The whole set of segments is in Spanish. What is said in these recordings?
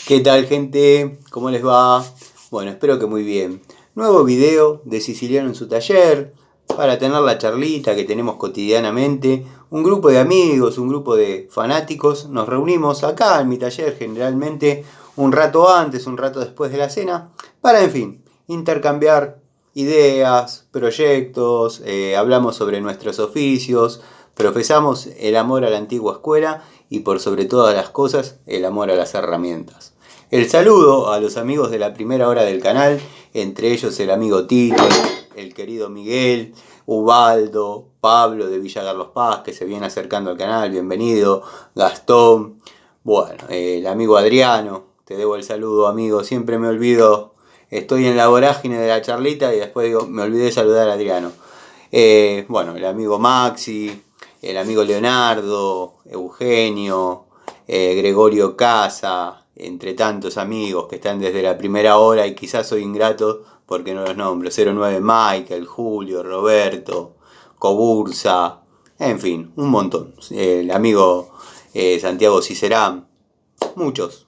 ¿Qué tal, gente? ¿Cómo les va? Bueno, espero que muy bien. Nuevo video de Siciliano en su taller para tener la charlita que tenemos cotidianamente. Un grupo de amigos, un grupo de fanáticos, nos reunimos acá en mi taller generalmente un rato antes, un rato después de la cena, para, en fin, intercambiar ideas, proyectos, hablamos sobre nuestros oficios, profesamos el amor a la antigua escuela y por sobre todas las cosas el amor a las herramientas. El saludo a los amigos de la primera hora del canal, entre ellos el amigo Tito, el querido Miguel, Ubaldo, Pablo de Villa Carlos Paz, que se viene acercando al canal, bienvenido, Gastón, bueno, el amigo Adriano, te debo el saludo, amigo, siempre me olvido, estoy en la vorágine de la charlita y después digo, me olvidé de saludar a Adriano. Bueno, el amigo Maxi, el amigo Leonardo, Eugenio, Gregorio Casa, entre tantos amigos que están desde la primera hora y quizás soy ingrato porque no los nombro. 09 Michael, Julio, Roberto, Cobursa, en fin, un montón. El amigo Santiago Cicerán, muchos.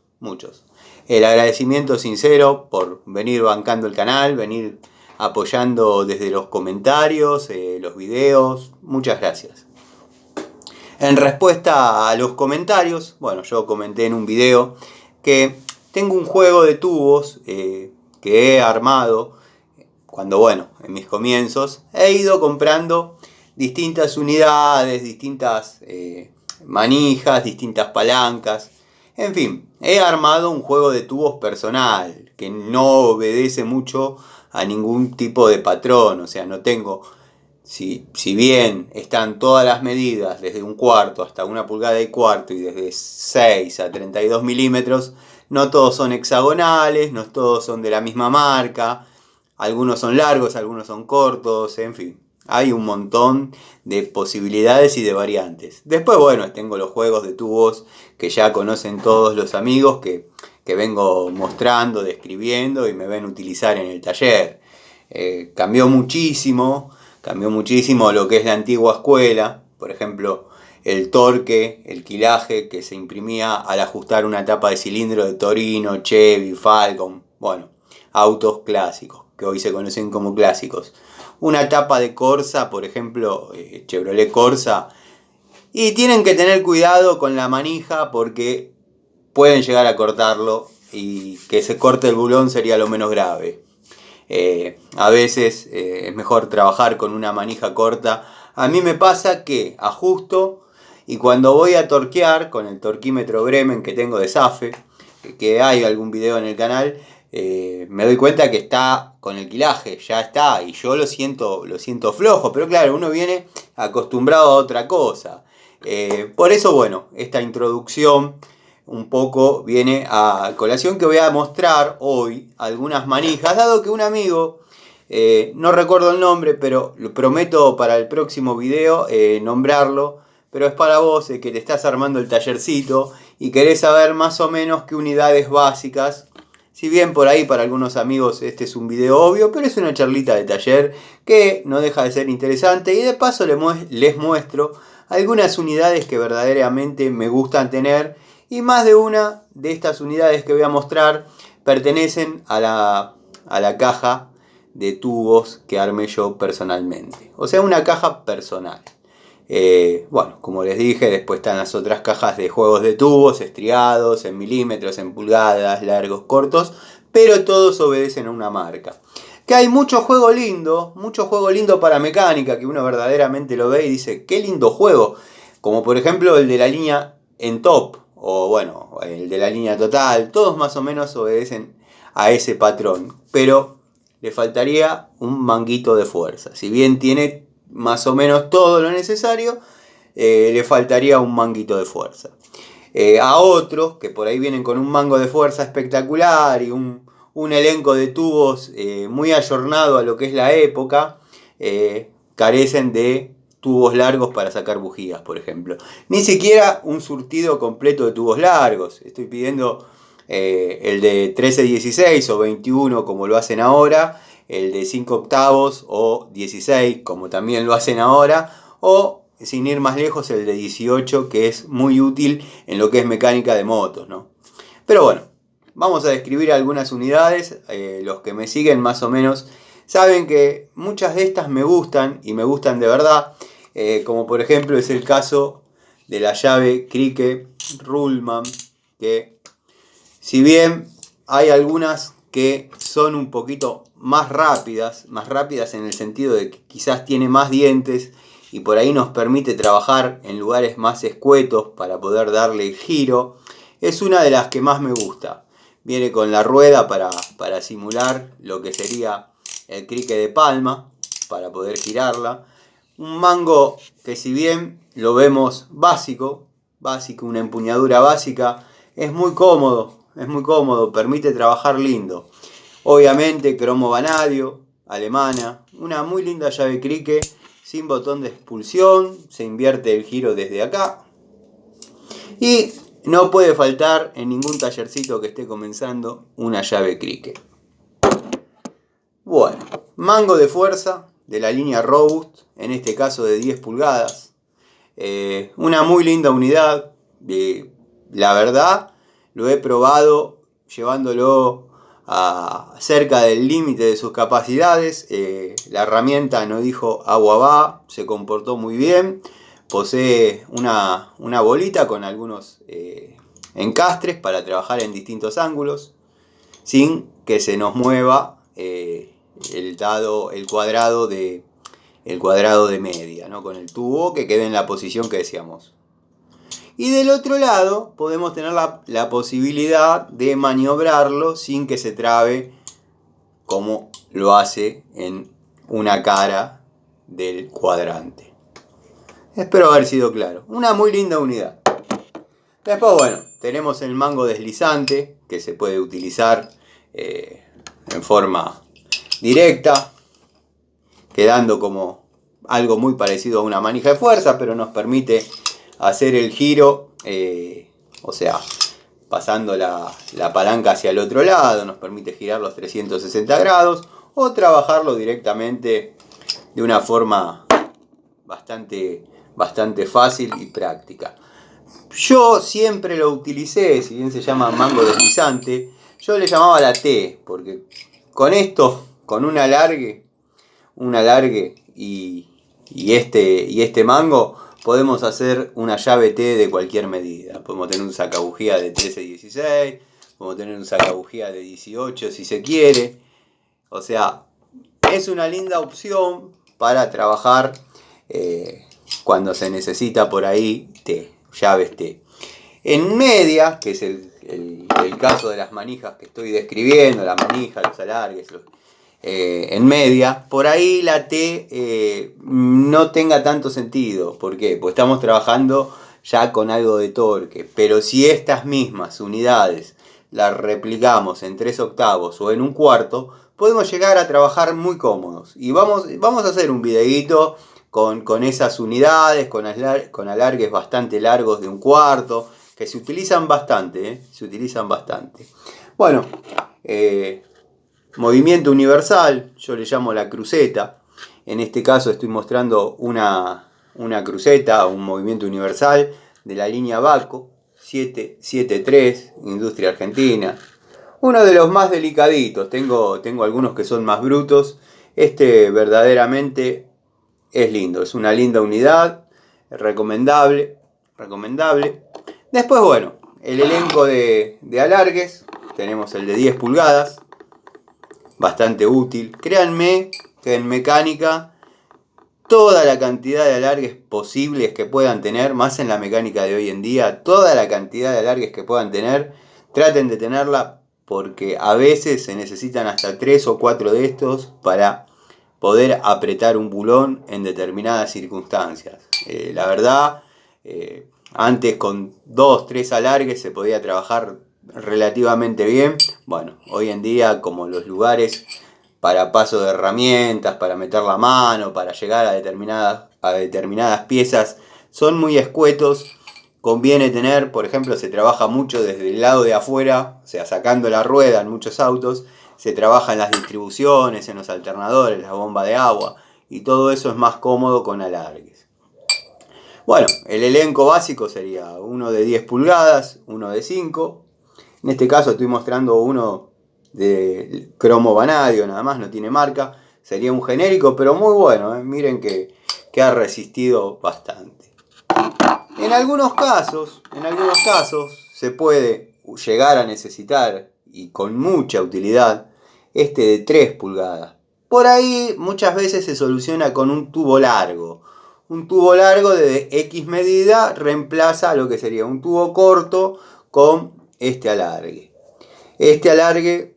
El agradecimiento sincero por venir bancando el canal, venir apoyando desde los comentarios, los videos. Muchas gracias. En respuesta a los comentarios, bueno, yo comenté en un video que tengo un juego de tubos que he armado cuando, bueno, en mis comienzos, he ido comprando distintas unidades, distintas manijas, distintas palancas, en fin, he armado un juego de tubos personal que no obedece mucho a ningún tipo de patrón, o sea, no tengo... Si bien están todas las medidas desde 1/4 hasta 1,25 y desde 6 a 32 milímetros, no todos son hexagonales, no todos son de la misma marca, algunos son largos, algunos son cortos, en fin, hay un montón de posibilidades y de variantes. Después, bueno, tengo los juegos de tubos que ya conocen todos los amigos que vengo mostrando, describiendo y me ven utilizar en el taller. Cambió muchísimo lo que es la antigua escuela, por ejemplo, el torque, el quilaje que se imprimía al ajustar una tapa de cilindro de Torino, Chevy, Falcon, bueno, autos clásicos, que hoy se conocen como clásicos. Una tapa de Corsa, por ejemplo, Chevrolet Corsa, y tienen que tener cuidado con la manija porque pueden llegar a cortarlo y que se corte el bulón sería lo menos grave. A veces es mejor trabajar con una manija corta. A mí me pasa que ajusto y cuando voy a torquear con el torquímetro Bremen que tengo de SAFE, que hay algún video en el canal, me doy cuenta que está con el quilaje, ya está, y yo lo siento flojo, pero claro, uno viene acostumbrado a otra cosa. Por eso, bueno, esta introducción un poco viene a colación que voy a mostrar hoy algunas manijas, dado que un amigo, no recuerdo el nombre, pero lo prometo para el próximo video nombrarlo, pero es para vos que te estás armando el tallercito y querés saber más o menos qué unidades básicas, si bien por ahí para algunos amigos este es un video obvio, pero es una charlita de taller que no deja de ser interesante y de paso les muestro algunas unidades que verdaderamente me gustan tener. Y más de una de estas unidades que voy a mostrar pertenecen a la caja de tubos que armé yo personalmente. O sea, una caja personal. Bueno, como les dije, después están las otras cajas de juegos de tubos, estriados, en milímetros, en pulgadas, largos, cortos, pero todos obedecen a una marca. Que hay mucho juego lindo para mecánica, que uno verdaderamente lo ve y dice, qué lindo juego. Como por ejemplo el de la línea en top, o bueno, el de la línea total, todos más o menos obedecen a ese patrón, pero le faltaría un manguito de fuerza. Si bien tiene más o menos todo lo necesario, le faltaría un manguito de fuerza. A otros que por ahí vienen con un mango de fuerza espectacular y un elenco de tubos muy ayornado a lo que es la época, carecen de tubos largos para sacar bujías, por ejemplo. Ni siquiera un surtido completo de tubos largos. Estoy pidiendo el de 13/16 o 21 como lo hacen ahora, el de 5/8 o 16 como también lo hacen ahora, o sin ir más lejos el de 18 que es muy útil en lo que es mecánica de motos, ¿no? Pero bueno, vamos a describir algunas unidades. Los que me siguen más o menos saben que muchas de estas me gustan y me gustan de verdad. Como por ejemplo es el caso de la llave Cricket Ruhlmann, que si bien hay algunas que son un poquito más rápidas en el sentido de que quizás tiene más dientes y por ahí nos permite trabajar en lugares más escuetos para poder darle el giro, es una de las que más me gusta. Viene con la rueda para simular lo que sería el cricket de palma, para poder girarla. Un mango que si bien lo vemos básico, una empuñadura básica, es muy cómodo, permite trabajar lindo. Obviamente cromo vanadio, alemana, una muy linda llave cricket, sin botón de expulsión, se invierte el giro desde acá. Y no puede faltar en ningún tallercito que esté comenzando una llave cricket. Bueno, mango de fuerza de la línea Robust, en este caso de 10 pulgadas. Una muy linda unidad. La verdad, lo he probado llevándolo a cerca del límite de sus capacidades. La herramienta no dijo agua va, se comportó muy bien. Posee una bolita con algunos encastres para trabajar en distintos ángulos sin que se nos mueva el cuadrado de media, ¿no? Con el tubo que quede en la posición que decíamos. Y del otro lado podemos tener la posibilidad de maniobrarlo sin que se trabe como lo hace en una cara del cuadrante. Espero haber sido claro. Una muy linda unidad. Después, bueno, tenemos el mango deslizante que se puede utilizar en forma directa, quedando como algo muy parecido a una manija de fuerza, pero nos permite hacer el giro, o sea, pasando la palanca hacia el otro lado, nos permite girar los 360 grados o trabajarlo directamente de una forma bastante fácil y práctica. Yo siempre lo utilicé, si bien se llama mango deslizante, yo le llamaba la T, porque con esto, con un alargue y este mango, podemos hacer una llave T de cualquier medida. Podemos tener un sacabujía de 13-16, podemos tener un sacabujía de 18 si se quiere. O sea, es una linda opción para trabajar cuando se necesita por ahí T, llaves T. En media, que es el caso de las manijas que estoy describiendo, la manija, los alargues, en media, por ahí la T no tenga tanto sentido. ¿Por qué? Pues estamos trabajando ya con algo de torque. Pero si estas mismas unidades las replicamos en 3/8 o en 1/4, podemos llegar a trabajar muy cómodos. Y vamos a hacer un videíto con esas unidades, con alargues bastante largos de 1/4, que se utilizan bastante, se utilizan bastante. Bueno, movimiento universal, yo le llamo la cruceta. En este caso estoy mostrando una cruceta, un movimiento universal de la línea Baco 773, Industria Argentina. Uno de los más delicaditos, tengo algunos que son más brutos. Este verdaderamente es lindo, es una linda unidad, recomendable. Después, bueno, el elenco de alargues, tenemos el de 10 pulgadas, bastante útil. Créanme que en mecánica toda la cantidad de alargues posibles que puedan tener, más en la mecánica de hoy en día, toda la cantidad de alargues que puedan tener, traten de tenerla, porque a veces se necesitan hasta 3 o 4 de estos para poder apretar un bulón en determinadas circunstancias. La verdad, antes con 2, 3 alargues se podía trabajar relativamente bien. Bueno, hoy en día, como los lugares para paso de herramientas, para meter la mano, para llegar a determinadas piezas, son muy escuetos. Conviene tener, por ejemplo, se trabaja mucho desde el lado de afuera, o sea, sacando la rueda en muchos autos, se trabaja en las distribuciones, en los alternadores, la bomba de agua, y todo eso es más cómodo con alargues. Bueno, el elenco básico sería uno de 10 pulgadas, uno de 5, En este caso estoy mostrando uno de cromo vanadio, nada más, no tiene marca. Sería un genérico, pero muy bueno, miren que ha resistido bastante. En algunos casos se puede llegar a necesitar, y con mucha utilidad, este de 3 pulgadas. Por ahí muchas veces se soluciona con un tubo largo. Un tubo largo de X medida reemplaza lo que sería un tubo corto con este alargue. Este alargue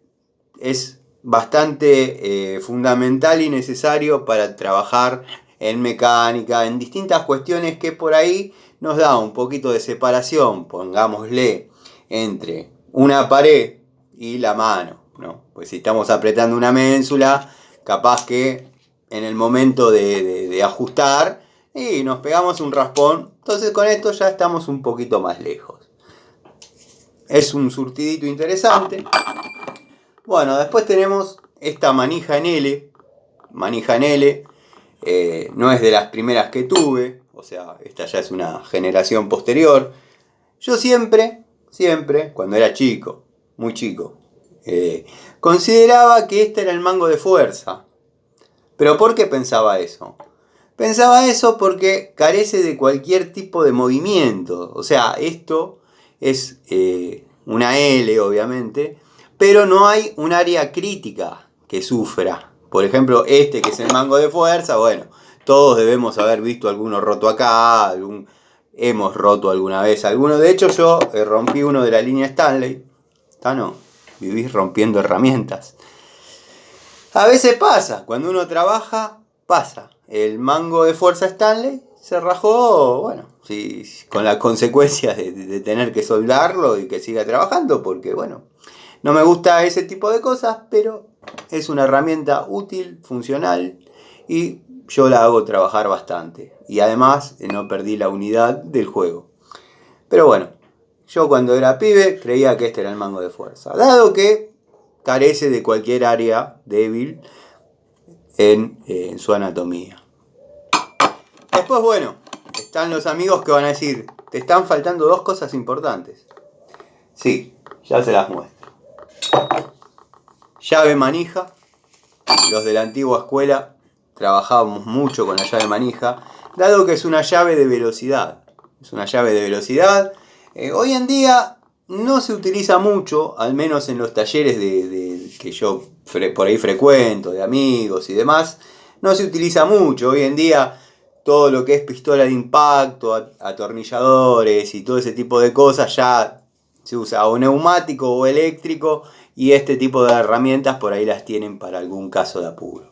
es bastante fundamental y necesario para trabajar en mecánica, en distintas cuestiones que por ahí nos da un poquito de separación, pongámosle, entre una pared y la mano, ¿no? Pues si estamos apretando una ménsula, capaz que en el momento de ajustar y nos pegamos un raspón, entonces con esto ya estamos un poquito más lejos. Es un surtidito interesante. Bueno, después tenemos esta manija en L. Manija en L. No es de las primeras que tuve. O sea, esta ya es una generación posterior. Yo siempre, cuando era chico, muy chico, consideraba que este era el mango de fuerza. ¿Pero por qué pensaba eso? Pensaba eso porque carece de cualquier tipo de movimiento. O sea, esto es una L, obviamente, pero no hay un área crítica que sufra. Por ejemplo, este que es el mango de fuerza, bueno, todos debemos haber visto alguno roto acá, hemos roto alguna vez alguno. De hecho, yo rompí uno de la línea Stanley. No, vivís rompiendo herramientas. A veces pasa, cuando uno trabaja, pasa. El mango de fuerza Stanley se rajó, bueno, sí, con las consecuencias de tener que soldarlo y que siga trabajando, porque bueno, no me gusta ese tipo de cosas, pero es una herramienta útil, funcional, y yo la hago trabajar bastante. Y además no perdí la unidad del juego. Pero bueno, yo cuando era pibe creía que este era el mango de fuerza. Dado que carece de cualquier área débil en su anatomía. Después, bueno, están los amigos que van a decir, te están faltando 2 cosas importantes. Sí, ya se las muestro. Llave manija. Los de la antigua escuela trabajábamos mucho con la llave manija, dado que es una llave de velocidad. Es una llave de velocidad. Hoy en día no se utiliza mucho, al menos en los talleres que yo por ahí frecuento, de amigos y demás. No se utiliza mucho. Hoy en día todo lo que es pistola de impacto, atornilladores y todo ese tipo de cosas ya se usa o neumático o eléctrico, y este tipo de herramientas por ahí las tienen para algún caso de apuro.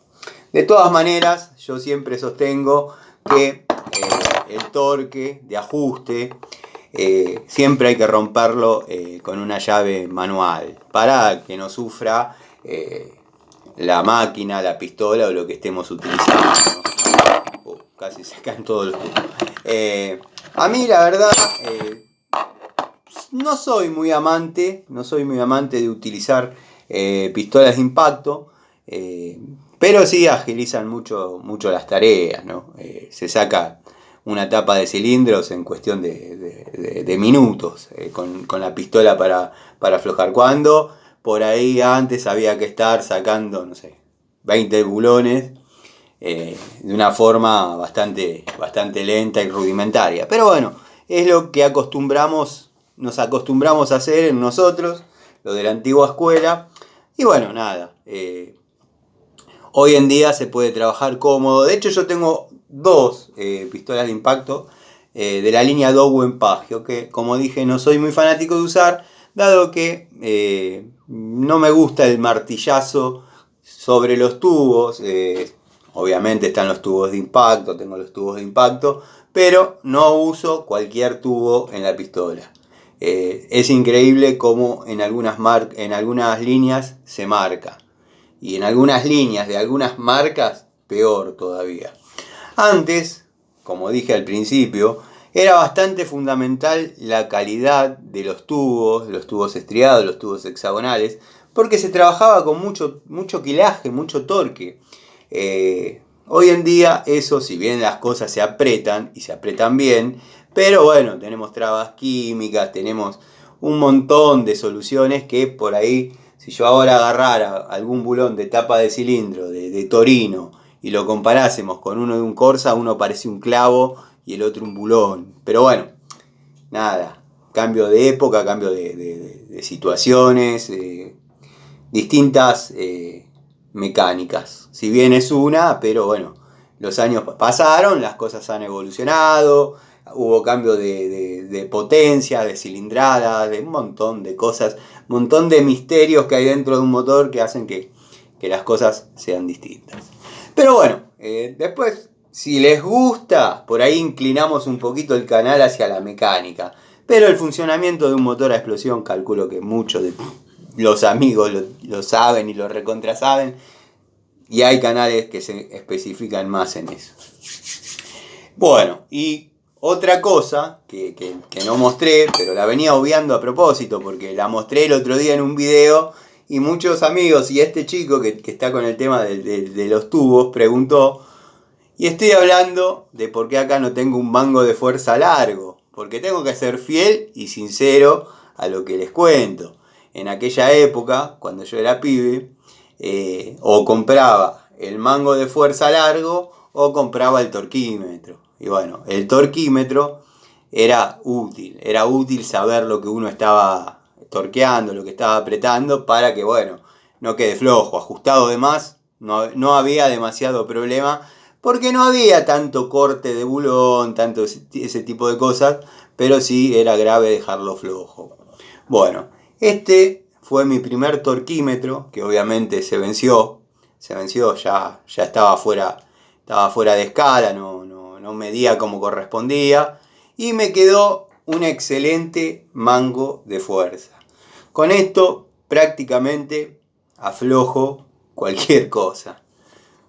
De todas maneras, yo siempre sostengo que el torque de ajuste siempre hay que romperlo con una llave manual para que no sufra la máquina, la pistola o lo que estemos utilizando, ¿no? Casi se caen todos los tubos. A mí la verdad no soy muy amante de utilizar pistolas de impacto, pero sí agilizan mucho las tareas, ¿no? Se saca una tapa de cilindros en cuestión de minutos con la pistola para aflojar. Cuando por ahí antes había que estar sacando, no sé, 20 bulones de una forma bastante lenta y rudimentaria. Pero bueno, es lo que nos acostumbramos a hacer en nosotros, lo de la antigua escuela. Y bueno, nada. Hoy en día se puede trabajar cómodo. De hecho, yo tengo 2 pistolas de impacto de la línea Dowen Pagio, que como dije no soy muy fanático de usar, dado que no me gusta el martillazo sobre los tubos. Obviamente están los tubos de impacto, tengo los tubos de impacto, pero no uso cualquier tubo en la pistola. Es increíble cómo en algunas líneas se marca. Y en algunas líneas de algunas marcas, peor todavía. Antes, como dije al principio, era bastante fundamental la calidad de los tubos estriados, los tubos hexagonales, porque se trabajaba con mucho quilaje, mucho torque. Hoy en día eso, si bien las cosas se apretan y se apretan bien, pero bueno, tenemos trabas químicas, tenemos un montón de soluciones que por ahí, si yo ahora agarrara algún bulón de tapa de cilindro de Torino y lo comparásemos con uno de un Corsa, uno parece un clavo y el otro un bulón. Pero bueno, nada, cambio de época, cambio de situaciones, distintas mecánicas. Si bien es una, pero bueno, los años pasaron, las cosas han evolucionado, hubo cambio de potencia, de cilindrada, de un montón de cosas, un montón de misterios que hay dentro de un motor que hacen que las cosas sean distintas. Pero bueno, después, si les gusta, por ahí inclinamos un poquito el canal hacia la mecánica. Pero el funcionamiento de un motor a explosión, calculo que muchos de los amigos lo saben y lo recontrasaben. Y hay canales que se especifican más en eso. Bueno, y otra cosa que no mostré, pero la venía obviando a propósito, porque la mostré el otro día en un video y muchos amigos y este chico que está con el tema de los tubos preguntó, y estoy hablando de por qué acá no tengo un mango de fuerza largo, porque tengo que ser fiel y sincero a lo que les cuento. En aquella época, cuando yo era pibe, o compraba el mango de fuerza largo o compraba el torquímetro. Y bueno, el torquímetro era útil saber lo que uno estaba torqueando, lo que estaba apretando, para que, bueno, no quede flojo, ajustado de más, no había demasiado problema, porque no había tanto corte de bulón, tanto ese tipo de cosas, pero sí era grave dejarlo flojo. Bueno, este fue mi primer torquímetro, que obviamente se venció, ya estaba fuera de escala, no medía como correspondía, y me quedó un excelente mango de fuerza. Con esto prácticamente aflojo cualquier cosa.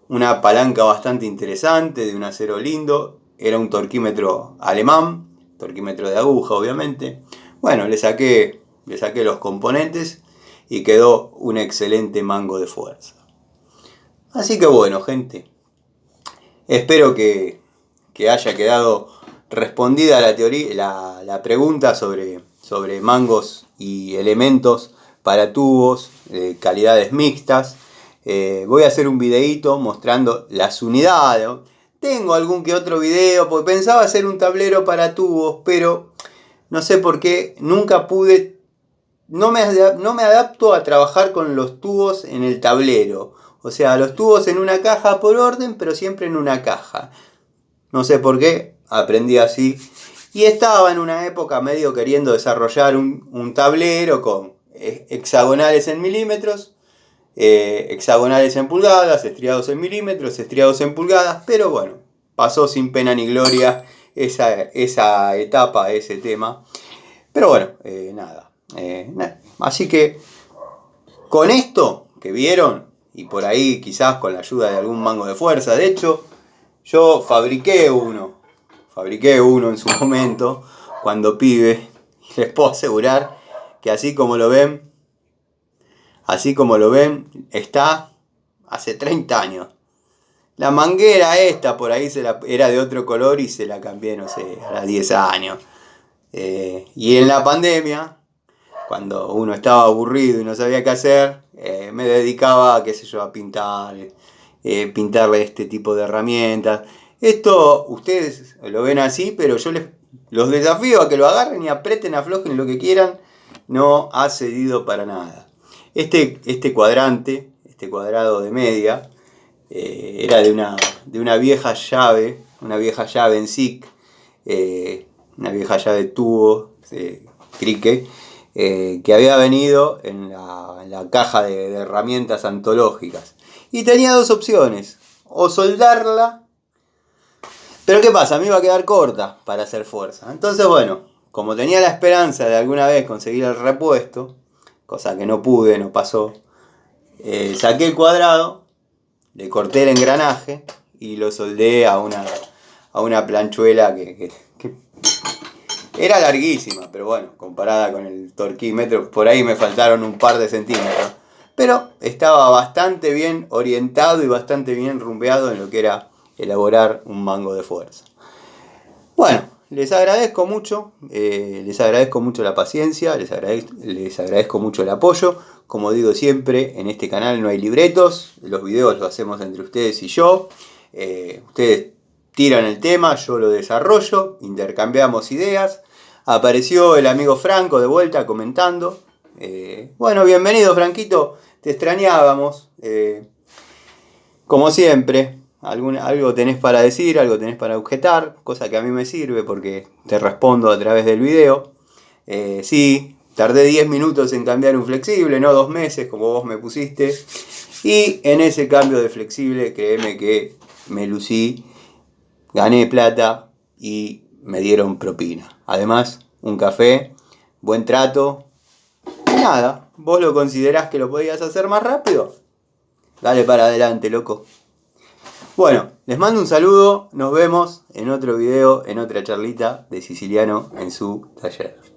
Una palanca bastante interesante, de un acero lindo, era un torquímetro alemán, torquímetro de aguja obviamente. Bueno, le saqué los componentes y quedó un excelente mango de fuerza. Así que bueno, gente, espero que haya quedado respondida la pregunta sobre mangos y elementos para tubos de calidades mixtas. Voy a hacer un videito mostrando las unidades. Tengo algún que otro video, porque pensaba hacer un tablero para tubos, pero no sé por qué nunca pude. No me adapto a trabajar con los tubos en el tablero. O sea, los tubos en una caja por orden, pero siempre en una caja. No sé por qué, aprendí así. Y estaba en una época medio queriendo desarrollar un tablero con hexagonales en milímetros, hexagonales en pulgadas, estriados en milímetros, estriados en pulgadas. Pero bueno, pasó sin pena ni gloria esa etapa, ese tema. Pero bueno, nada. Así que con esto que vieron, y por ahí quizás con la ayuda de algún mango de fuerza, de hecho yo fabriqué uno en su momento cuando pibe, y les puedo asegurar que así como lo ven está hace 30 años. La manguera esta por ahí era de otro color y se la cambié, no sé, a 10 años. Y en la pandemia, cuando uno estaba aburrido y no sabía qué hacer, me dedicaba, qué sé yo, a pintarle este tipo de herramientas. Esto ustedes lo ven así, pero yo los desafío a que lo agarren y aprieten, aflojen lo que quieran. No ha cedido para nada. Este cuadrado de media, era de una vieja llave en SIC, una vieja llave tubo, crique, que había venido en la caja de herramientas antológicas. Y tenía dos opciones: o soldarla, pero ¿qué pasa? Me iba a quedar corta para hacer fuerza. Entonces, bueno, como tenía la esperanza de alguna vez conseguir el repuesto, cosa que no pude, no pasó, saqué el cuadrado, le corté el engranaje y lo soldé a una planchuela que era larguísima, pero bueno, comparada con el torquímetro, por ahí me faltaron un par de centímetros. Pero estaba bastante bien orientado y bastante bien rumbeado en lo que era elaborar un mango de fuerza. Bueno, les agradezco mucho la paciencia, les agradezco mucho el apoyo. Como digo siempre, en este canal no hay libretos, los videos los hacemos entre ustedes y yo. Ustedes tiran el tema, yo lo desarrollo, intercambiamos ideas. Apareció el amigo Franco de vuelta comentando. Bueno, bienvenido Franquito, te extrañábamos. Como siempre, algo tenés para decir, algo tenés para objetar, cosa que a mí me sirve porque te respondo a través del video. Sí, tardé 10 minutos en cambiar un flexible, no 2 meses como vos me pusiste. Y en ese cambio de flexible, créeme que me lucí, gané plata y me dieron propina. Además, un café, buen trato. Y nada, ¿vos lo considerás que lo podías hacer más rápido? Dale para adelante, loco. Bueno, les mando un saludo, nos vemos en otro video, en otra charlita de Siciliano en su taller.